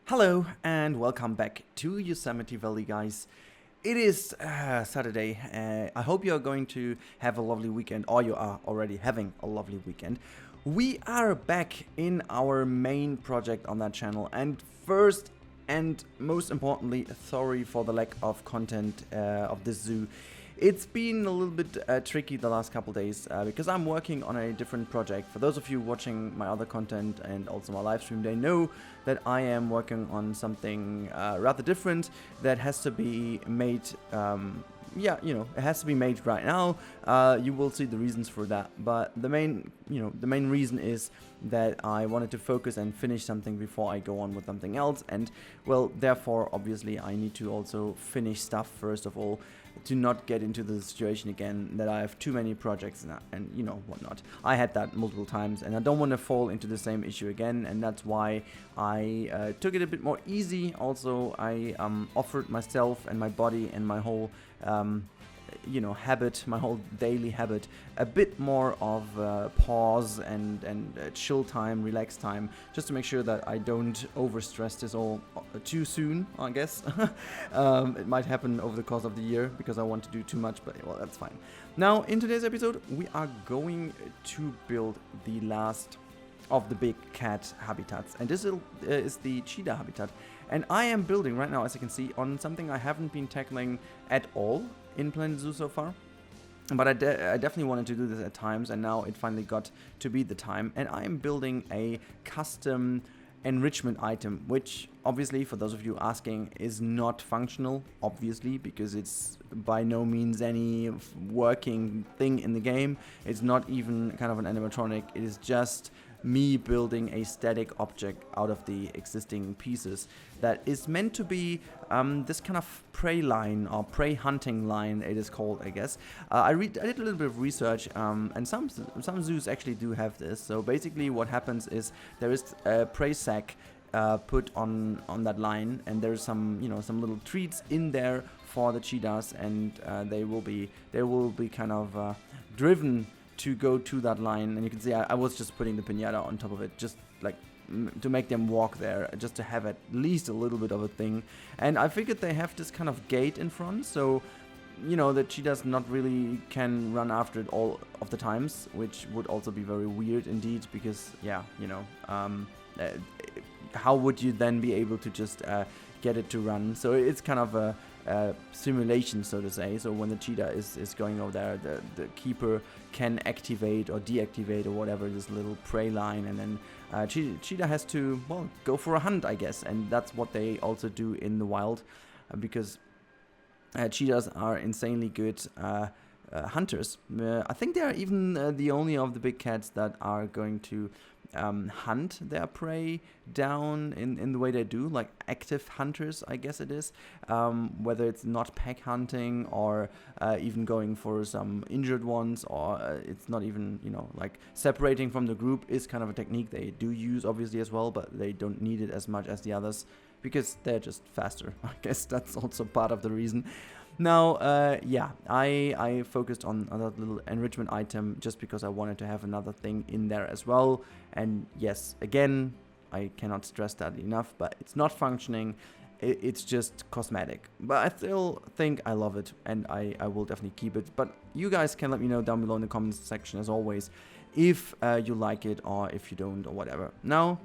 Hello and welcome back to Yosemite Valley, guys. It is Saturday. I hope you are going to have a lovely weekend, or you are already having a lovely weekend. We are back in our main project on that channel, and first and most importantly, sorry for the lack of content of this zoo. It's been a little bit tricky the last couple days because I'm working on a different project. For those of you watching my other content and also my live stream, they know that I am working on something rather different that has to be made. It has to be made right now. You will see the reasons for that, but the main reason is that I wanted to focus and finish something before I go on with something else, and well, therefore, obviously, I need to also finish stuff first of all, to not get into the situation again that I have too many projects and you know whatnot. I had that multiple times, and I don't want to fall into the same issue again, and that's why I took it a bit more easy. Also, I offered myself and my body and my whole habit, my whole daily habit, a bit more of pause and chill time, relax time, just to make sure that I don't overstress this all too soon, I guess. It might happen over the course of the year because I want to do too much, but well, that's fine. Now, in today's episode, we are going to build the last of the big cat habitats, and this is the cheetah habitat, and I am building right now, as you can see, on something I haven't been tackling at all in Planet Zoo so far, but I definitely wanted to do this at times, and now it finally got to be the time, and I am building a custom enrichment item, which obviously, for those of you asking, is not functional, obviously, because it's by no means any working thing in the game. It's not even kind of an animatronic. It is just me building a static object out of the existing pieces that is meant to be this kind of prey line, or prey hunting line it is called, I guess. I did a little bit of research, and some zoos actually do have this. So basically what happens is there is a prey sack put on that line, and there's some little treats in there for the cheetahs, and they will be kind of driven to go to that line. And you can see I was just putting the piñata on top of it, just like to make them walk there, just to have at least a little bit of a thing. And I figured they have this kind of gate in front, so the cheetahs not really can run after it all of the times, which would also be very weird indeed, because how would you then be able to just get it to run? So it's kind of a simulation, so to say. So when the cheetah is going over there, the keeper can activate or deactivate or whatever this little prey line, and then cheetah has to, well, go for a hunt, I guess. And that's what they also do in the wild, because cheetahs are insanely good hunters. I think they are even the only of the big cats that are going to hunt their prey down in the way they do, like active hunters, I guess it is, whether it's not pack hunting or even going for some injured ones, or it's not even, like separating from the group is kind of a technique they do use, obviously, as well, but they don't need it as much as the others because they're just faster. I guess that's also part of the reason. Now, I focused on that little enrichment item just because I wanted to have another thing in there as well. And yes, again, I cannot stress that enough, but it's not functioning. It's just cosmetic. But I still think I love it, and I will definitely keep it. But you guys can let me know down below in the comments section, as always, if you like it or if you don't or whatever. Now,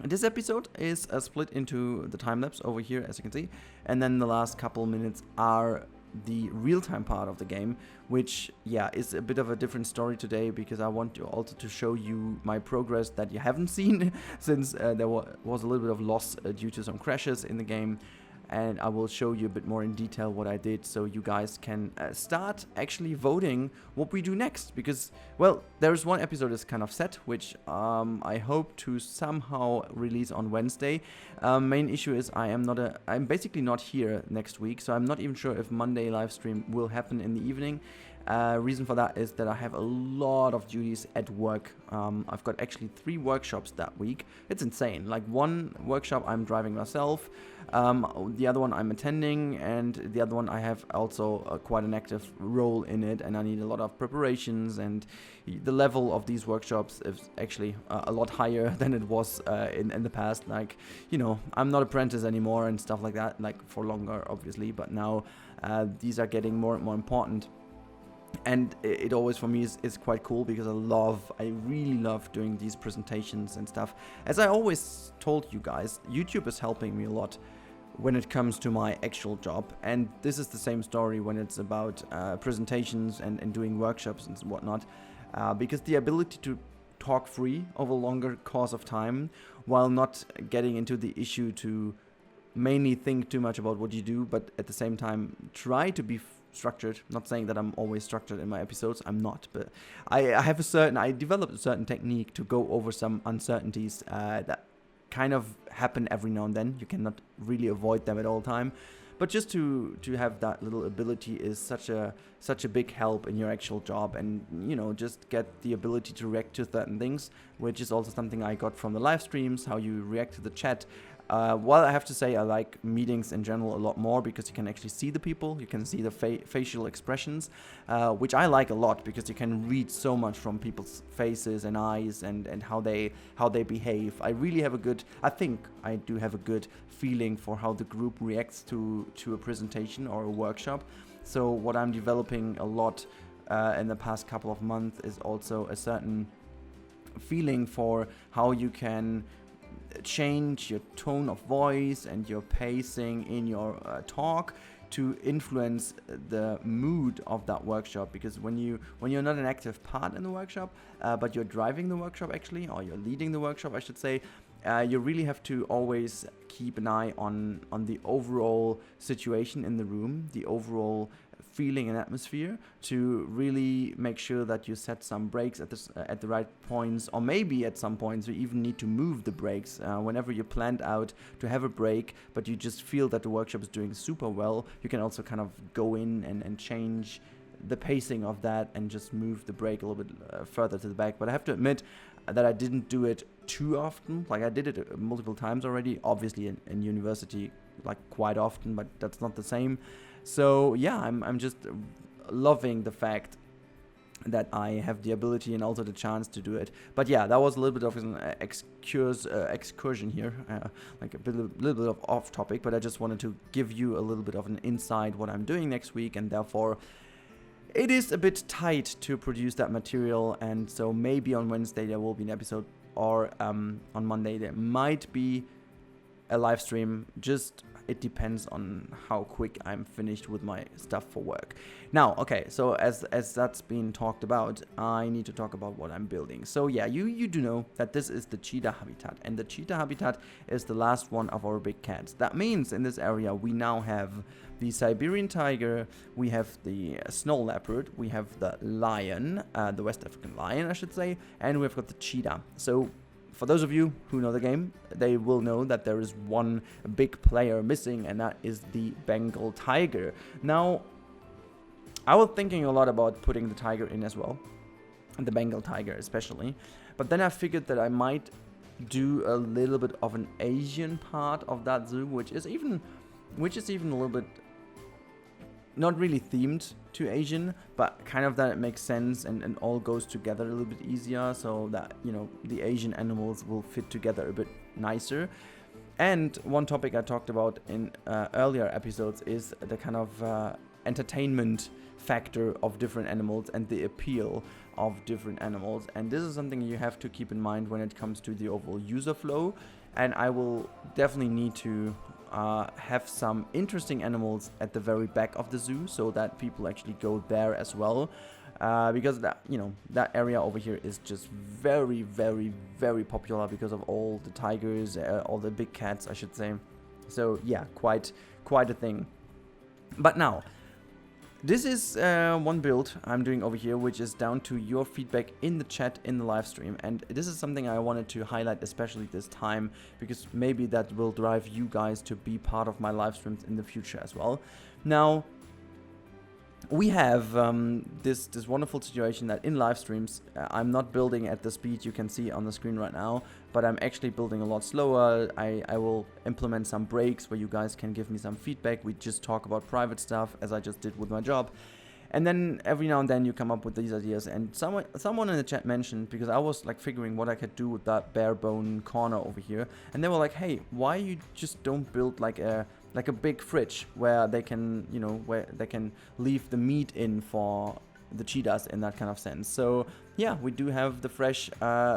this episode is split into the time-lapse over here, as you can see, and then the last couple minutes are the real-time part of the game, which, is a bit of a different story today, because I want to also to show you my progress that you haven't seen, since there was a little bit of loss due to some crashes in the game. And I will show you a bit more in detail what I did, so you guys can start actually voting what we do next. Because, well, there's one episode that's kind of set, which I hope to somehow release on Wednesday. Main issue is I'm basically not here next week, so I'm not even sure if Monday live stream will happen in the evening. Reason for that is that I have a lot of duties at work. I've got actually 3 workshops that week. It's insane. Like, one workshop I'm driving myself, the other one I'm attending, and the other one I have also quite an active role in it, and I need a lot of preparations, and the level of these workshops is actually a lot higher than it was in the past. Like, I'm not apprentice anymore and stuff like that, like for longer obviously, but now these are getting more and more important. And it always for me is quite cool, because I really love doing these presentations and stuff. As I always told you guys, YouTube is helping me a lot when it comes to my actual job, and this is the same story when it's about presentations and doing workshops and whatnot, because the ability to talk free over a longer course of time while not getting into the issue to mainly think too much about what you do, but at the same time try to be structured. Not saying that I'm always structured in my episodes, I'm not, but I developed a certain technique to go over some uncertainties that kind of happen every now and then. You cannot really avoid them at all time, but just to have that little ability is such a big help in your actual job, and just get the ability to react to certain things, which is also something I got from the live streams, how you react to the chat. While I have to say I like meetings in general a lot more, because you can actually see the people, you can see the facial expressions, which I like a lot, because you can read so much from people's faces and eyes and how they behave. I think I do have a good feeling for how the group reacts to a presentation or a workshop. So what I'm developing a lot in the past couple of months is also a certain feeling for how you can change your tone of voice and your pacing in your talk to influence the mood of that workshop. Because when you're not an active part in the workshop, but you're driving the workshop actually, or you're leading the workshop I should say, you really have to always keep an eye on the overall situation in the room, the overall feeling and atmosphere, to really make sure that you set some breaks at the right points, or maybe at some points you even need to move the breaks. Whenever you planned out to have a break, but you just feel that the workshop is doing super well, you can also kind of go in and change the pacing of that and just move the break a little bit further to the back. But I have to admit that I didn't do it too often. Like, I did it multiple times already, obviously in university, like quite often, but that's not the same. So yeah, I'm just loving the fact that I have the ability and also the chance to do it. But yeah, that was a little bit of an excursion here, like a little bit of off topic, but I just wanted to give you a little bit of an insight what I'm doing next week, and therefore it is a bit tight to produce that material. And so maybe on Wednesday there will be an episode, or on Monday there might be a live stream. Just it depends on how quick I'm finished with my stuff for work. Now, okay, so as that's been talked about, I need to talk about what I'm building. So yeah, you do know that this is the cheetah habitat, and the cheetah habitat is the last one of our big cats. That means in this area we now have the Siberian tiger, we have the snow leopard, we have the lion, the West African lion I should say, and we've got the cheetah. So for those of you who know the game, they will know that there is one big player missing, and that is the Bengal tiger. Now, I was thinking a lot about putting the tiger in as well, the Bengal tiger especially, but then I figured that I might do a little bit of an Asian part of that zoo, which is even a little bit not really themed to Asian, but kind of that it makes sense and all goes together a little bit easier, so that the Asian animals will fit together a bit nicer. And one topic I talked about in earlier episodes is the kind of entertainment factor of different animals and the appeal of different animals, and this is something you have to keep in mind when it comes to the overall user flow. And I will definitely need to have some interesting animals at the very back of the zoo, so that people actually go there as well, because that area over here is just very, very, very popular because of all the tigers, all the big cats I should say. So yeah, quite a thing. But now, this is one build I'm doing over here, which is down to your feedback in the chat in the live stream. And this is something I wanted to highlight especially this time, because maybe that will drive you guys to be part of my live streams in the future as well. Now, we have this wonderful situation that in live streams, I'm not building at the speed you can see on the screen right now, but I'm actually building a lot slower. I will implement some breaks where you guys can give me some feedback. We just talk about private stuff, as I just did with my job. And then every now and then you come up with these ideas. And someone in the chat mentioned, because I was like figuring what I could do with that bare bone corner over here, and they were like, hey, why you just don't build like a big fridge where they can, you know, where they can leave the meat in for the cheetahs in that kind of sense. So yeah, we do have the fresh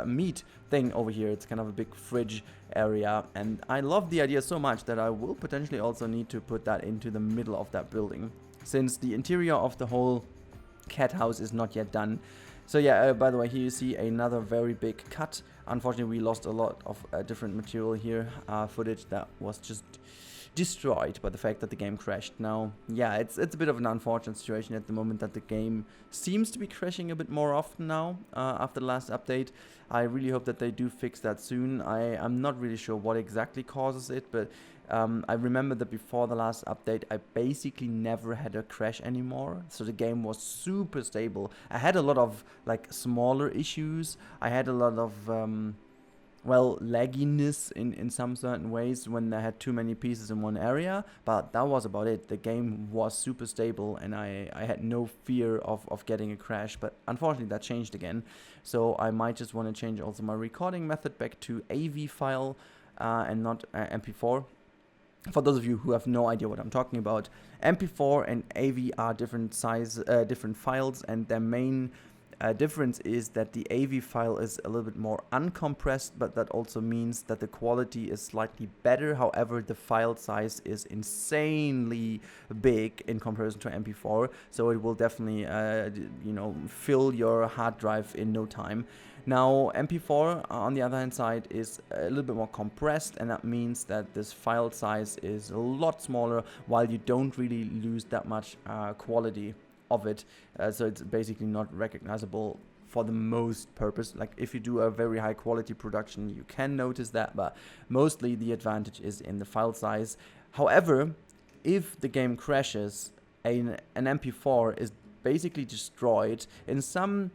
meat thing over here. It's kind of a big fridge area, and I love the idea so much that I will potentially also need to put that into the middle of that building, since the interior of the whole cat house is not yet done. So yeah, by the way, here you see another very big cut. Unfortunately, we lost a lot of different material here, footage that was just destroyed by the fact that the game crashed. Now, yeah, it's a bit of an unfortunate situation at the moment that the game seems to be crashing a bit more often now after the last update. I really hope that they do fix that soon. I'm not really sure what exactly causes it, but I remember that before the last update, I basically never had a crash anymore. So the game was super stable. I had a lot of like smaller issues. I had a lot of well, lagginess in some certain ways when I had too many pieces in one area, but that was about it. The game was super stable, and I had no fear of getting a crash, but unfortunately that changed again. So I might just want to change also my recording method back to AV file and not MP4. For those of you who have no idea what I'm talking about, MP4 and AV are different files, and their main difference is that the AV file is a little bit more uncompressed, but that also means that the quality is slightly better. However, the file size is insanely big in comparison to MP4, so it will definitely fill your hard drive in no time. Now, MP4 on the other hand side is a little bit more compressed, and that means that this file size is a lot smaller, while you don't really lose that much quality of it, so it's basically not recognizable for the most purpose. Like if you do a very high quality production, you can notice that, but mostly the advantage is in the file size. However, if the game crashes, an MP4 is basically destroyed. In some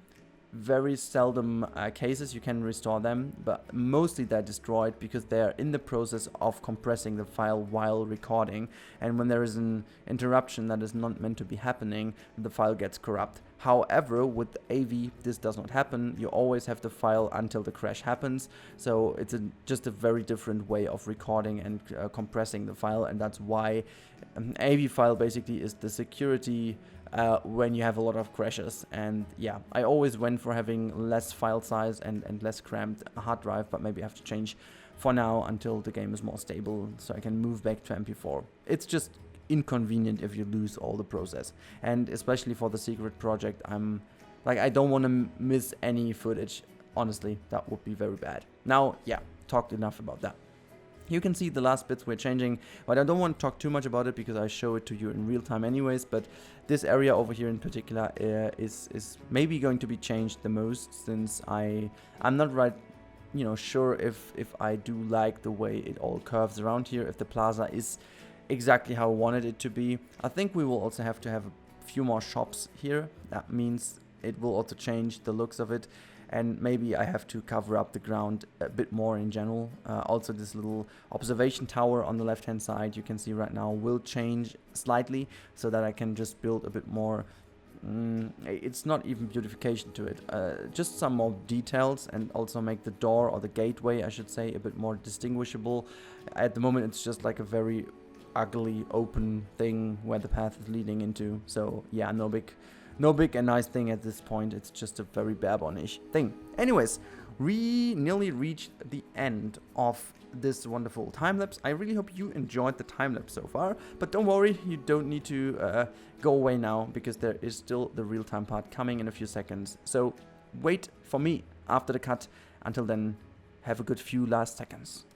very seldom cases you can restore them, but mostly they're destroyed because they're in the process of compressing the file while recording, and when there is an interruption that is not meant to be happening, the file gets corrupt. However, with AV this does not happen. You always have the file until the crash happens, so it's just a very different way of recording and compressing the file, and that's why AV file basically is the security when you have a lot of crashes. And yeah, I always went for having less file size and less cramped hard drive, but maybe I have to change for now until the game is more stable so I can move back to MP4. It's just inconvenient if you lose all the process, and especially for the secret project, I don't want to miss any footage. Honestly, that would be very bad. Now, yeah, talked enough about that. You can see the last bits we're changing, but I don't want to talk too much about it because I show it to you in real time anyways. But this area over here in particular is maybe going to be changed the most, since I'm not sure if I do like the way it all curves around here, if the plaza is exactly how I wanted it to be. I think we will also have to have a few more shops here. That means it will also change the looks of it. And maybe I have to cover up the ground a bit more in general. Also, this little observation tower on the left hand side you can see right now will change slightly, so that I can just build a bit more. It's not even beautification to it, just some more details, and also make the door, or the gateway I should say, a bit more distinguishable. At the moment it's just like a very ugly open thing where the path is leading into. So yeah, no big and nice thing at this point. It's just a very bare-bone-ish thing. Anyways, we nearly reached the end of this wonderful time-lapse. I really hope you enjoyed the time-lapse so far, but don't worry, you don't need to go away now, because there is still the real-time part coming in a few seconds. So wait for me after the cut. Until then, have a good few last seconds.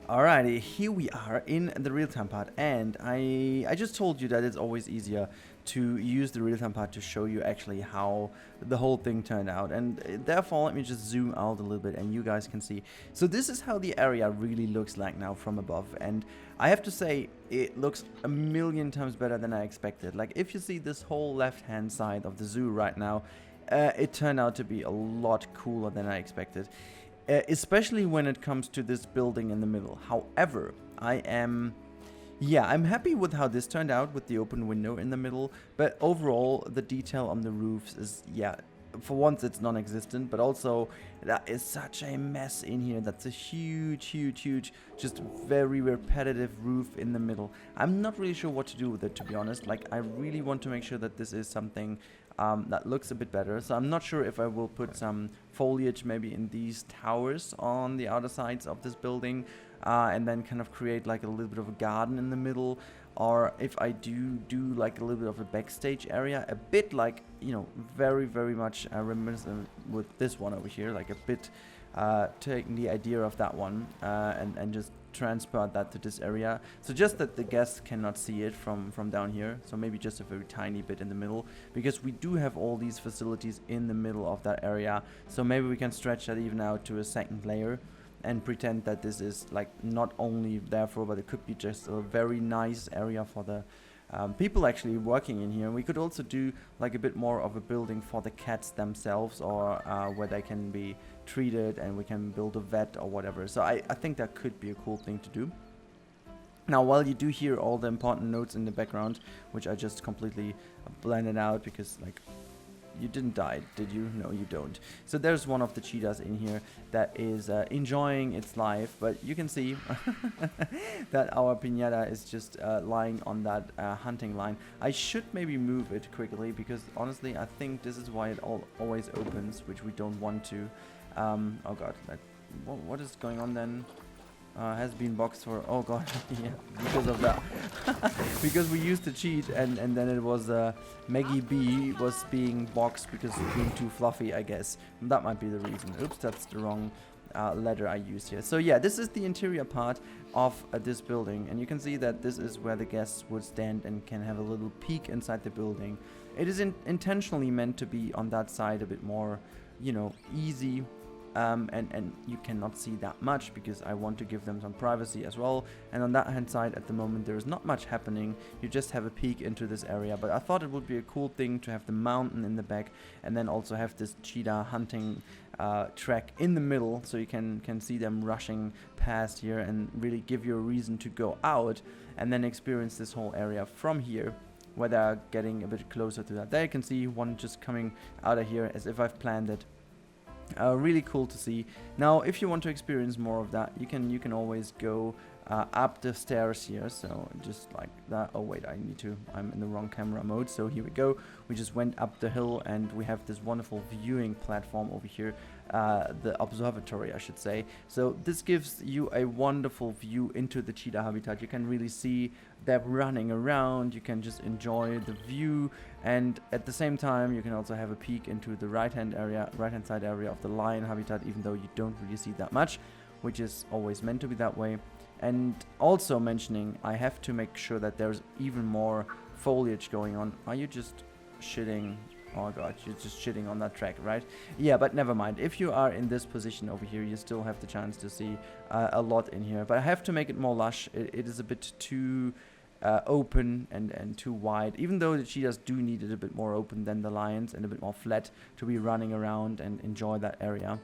Alrighty, here we are in the real-time part, and I just told you that it's always easier to use the real-time part to show you actually how the whole thing turned out, and therefore let me just zoom out a little bit and you guys can see. So this is how the area really looks like now from above, and I have to say it looks a million times better than I expected. Like, if you see this whole left-hand side of the zoo right now, it turned out to be a lot cooler than I expected. Especially when it comes to this building in the middle. However, I'm happy with how this turned out with the open window in the middle, but overall the detail on the roofs is, for once it's non-existent, but also that is such a mess in here. That's a huge, just very repetitive roof in the middle. I'm not really sure what to do with it, to be honest. Like, I really want to make sure that this is something that looks a bit better. So I'm not sure if I will put some foliage maybe in these towers on the outer sides of this building, and then kind of create like a little bit of a garden in the middle, or if I do like a little bit of a backstage area, a bit like, you know, very much reminiscent with this one over here, like a bit taking the idea of that one and just transfer that to this area, so just that the guests cannot see it from down here. So maybe just a very tiny bit in the middle, because we do have all these facilities in the middle of that area. So maybe we can stretch that even out to a second layer and pretend that this is like not only therefore, but it could be just a very nice area for the people actually working in here. We could also do like a bit more of a building for the cats themselves, or where they can be treated, and we can build a vet or whatever. So I think that could be a cool thing to do. Now, while you do hear all the important notes in the background, which I just completely blended out because, like, you didn't die, did you? No, you don't. So there's one of the cheetahs in here that is enjoying its life, but you can see that our piñata is just lying on that hunting line. I should maybe move it quickly, because honestly I think this is why it always opens, which we don't want to. Oh god, what is going on then? Has been boxed for, oh god, yeah, because of that. Because we used to cheat, and then it was Maggie B was being boxed because of being too fluffy, I guess. That might be the reason. Oops, that's the wrong letter I used here. So yeah, this is the interior part of this building, and you can see that this is where the guests would stand and can have a little peek inside the building. It is intentionally meant to be on that side a bit more, you know, easy. And you cannot see that much, because I want to give them some privacy as well. And on that hand side, at the moment there is not much happening. You just have a peek into this area, but I thought it would be a cool thing to have the mountain in the back, and then also have this cheetah hunting track in the middle, so you can see them rushing past here and really give you a reason to go out and then experience this whole area from here, where they're getting a bit closer to that. There you can see one just coming out of here as if I've planned it. Really cool to see. Now, if you want to experience more of that, you can always go up the stairs here. So just like that. Oh wait, I'm in the wrong camera mode. So here we go. We just went up the hill, and we have this wonderful viewing platform over here, the observatory, I should say. So this gives you a wonderful view into the cheetah habitat. You can really see them running around. You can just enjoy the view, and at the same time you can also have a peek into the right hand side area of the lion habitat, even though you don't really see that much, which is always meant to be that way. And also mentioning, I have to make sure that there's even more foliage going on. Are you just shitting? Oh god, you're just shitting on that track, right? Yeah, but never mind. If you are in this position over here, you still have the chance to see a lot in here. But I have to make it more lush. It is a bit too open and too wide, even though the cheetahs do need it a bit more open than the lions, and a bit more flat to be running around and enjoy that area.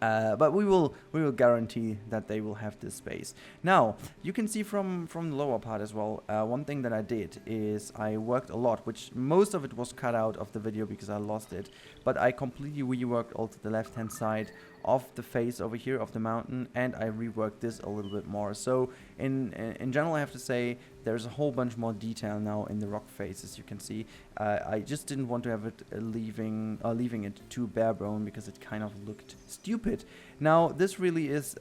But we will guarantee that they will have this space. Now, you can see from the lower part as well, one thing that I did is I worked a lot, which most of it was cut out of the video because I lost it, but I completely reworked also the left hand side of the face over here of the mountain, and I reworked this a little bit more. So in general, I have to say there's a whole bunch more detail now in the rock face, as you can see. I just didn't want to have it leaving it too bare bone, because it kind of looked stupid. Now this really is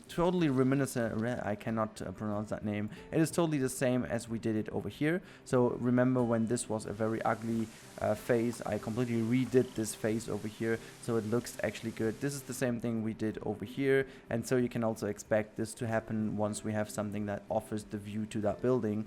totally reminiscent. I cannot pronounce that name. It is totally the same as we did it over here. So remember when this was a very ugly face, I completely redid this face over here, so it looks actually good. This is the same thing we did over here, and so you can also expect this to happen once we have something that offers the view to that building,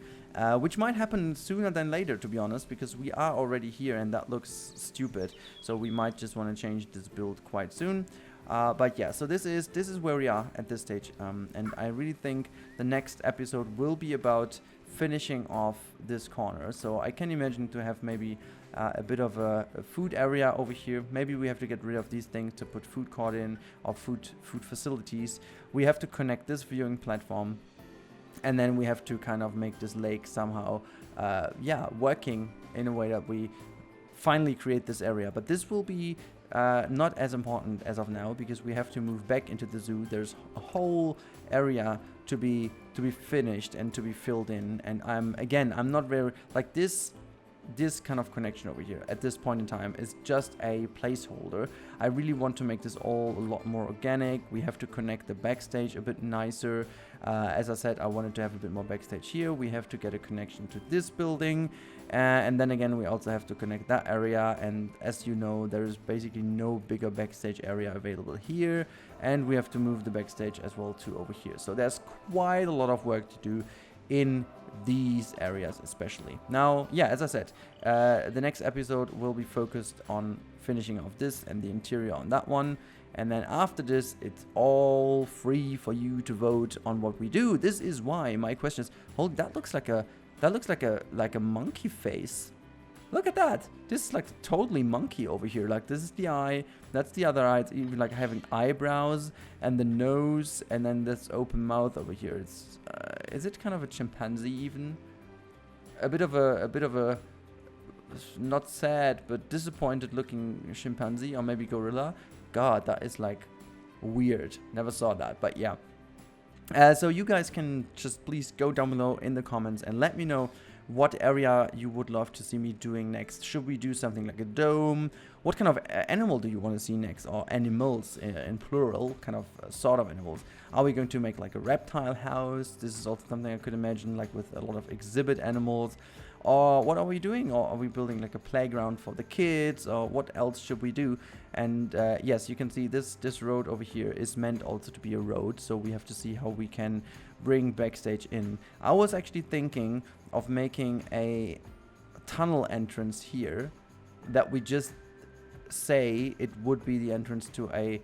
which might happen sooner than later, to be honest, because we are already here and that looks stupid, so we might just want to change this build quite soon. But yeah, so this is where we are at this stage, and I really think the next episode will be about finishing off this corner. So I can imagine to have maybe a bit of a food area over here. Maybe we have to get rid of these things to put food court in, or food facilities. We have to connect this viewing platform, and then we have to kind of make this lake somehow working in a way that we finally create this area. But this will be not as important as of now, because we have to move back into the zoo. There's a whole area to be finished and to be filled in, and I'm not very like this kind of connection over here at this point in time is just a placeholder. I really want to make this all a lot more organic. We have to connect the backstage a bit nicer. As I said, I wanted to have a bit more backstage here. We have to get a connection to this building, and then again we also have to connect that area, and as you know, there is basically no bigger backstage area available here, and we have to move the backstage as well to over here. So there's quite a lot of work to do in these areas especially. Now, yeah, as I said, the next episode will be focused on finishing off this and the interior on that one, and then after this it's all free for you to vote on what we do. This is why my question is, hold, that looks like a monkey face. Look at that. This is like totally monkey over here. Like, this is the eye, that's the other eye. It's even like having eyebrows and the nose, and then this open mouth over here. It's is it kind of a chimpanzee even? A bit of a not sad but disappointed looking chimpanzee, or maybe gorilla. God, that is like weird. Never saw that, but yeah. So you guys can just please go down below in the comments and let me know what area you would love to see me doing next. Should we do something like a dome? What kind of animal do you want to see next? Or animals in plural, kind of sort of animals. Are we going to make like a reptile house? This is also something I could imagine, like with a lot of exhibit animals. Or what are we doing? Or are we building like a playground for the kids? Or what else should we do? And yes, you can see this road over here is meant also to be a road, so we have to see how we can bring backstage in. I was actually thinking of making a tunnel entrance here that we just say it would be the entrance to a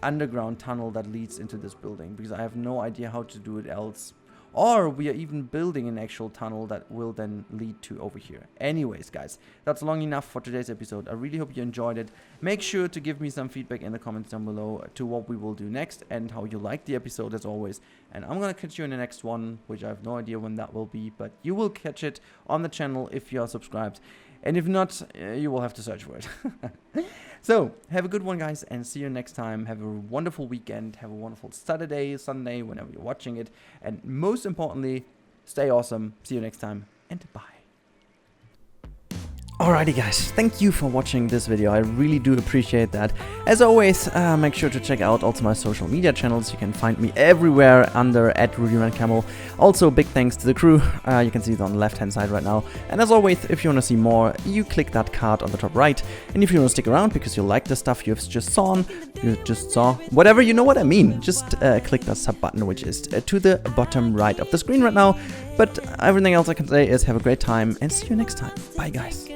underground tunnel that leads into this building, because I have no idea how to do it else. Or we are even building an actual tunnel that will then lead to over here. Anyways, guys, that's long enough for today's episode. I really hope you enjoyed it. Make sure to give me some feedback in the comments down below to what we will do next and how you liked the episode as always. And I'm going to catch you in the next one, which I have no idea when that will be, but you will catch it on the channel if you are subscribed. And if not, you will have to search for it. So, have a good one, guys, and see you next time. Have a wonderful weekend. Have a wonderful Saturday, Sunday, whenever you're watching it. And most importantly, stay awesome. See you next time, and bye. Alrighty guys, thank you for watching this video. I really do appreciate that. As always, make sure to check out also my social media channels. You can find me everywhere under @Rennkamel. Also, big thanks to the crew. You can see it on the left hand side right now. And as always, if you want to see more, you click that card on the top right. And if you want to stick around because you like the stuff you've just saw, whatever, you know what I mean, just click that sub button, which is to the bottom right of the screen right now. But everything else I can say is have a great time and see you next time. Bye guys.